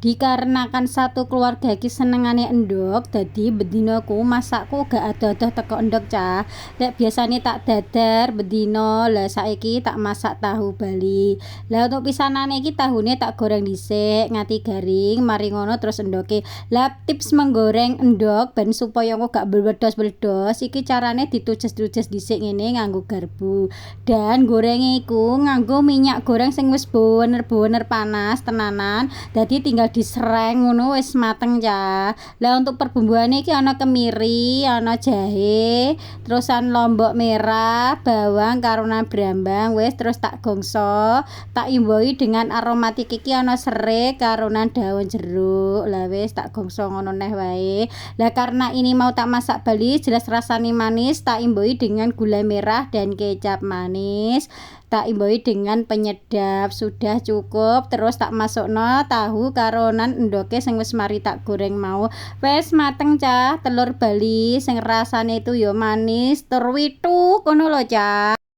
Dikarenakan satu keluarga iki senengane endhog, dadi bendina ku masakku gak adoh-adoh teko endhog cah. Lek biasane tak dadar bendina, lah saiki tak masak tahu Bali. Lah untuk pisanane iki tahune tak goreng dhisik nganti garing, mari ngono terus endhoge. Lah tips menggoreng endhog ben supaya engko gak meledos-meledos, iki carane ditujes-tujes dhisik ngene nganggo garpu. Dan gorenge iku nganggo minyak goreng sing wis bener-bener panas tenanan. Dadi tinggal disereng ngono wis mateng ya. Lah untuk perbumbuane iki ana kemiri, ana jahe, terusan lombok merah, bawang karonan brambang wis terus tak gongso, tak imboi dengan aromatik iki ana serai karonan daun jeruk. Lah wis tak gongso ngono neh wae. Lah karena ini mau tak masak Bali jelas rasane manis, tak imboi dengan gula merah dan kecap manis. Tak imboi dengan penyedap, sudah cukup. Terus tak masukno tahu karonan endhoge sing wis mari tak goreng mau. Wis mateng cah telur Bali sing rasane itu ya manis tur wituk ngono lho cah.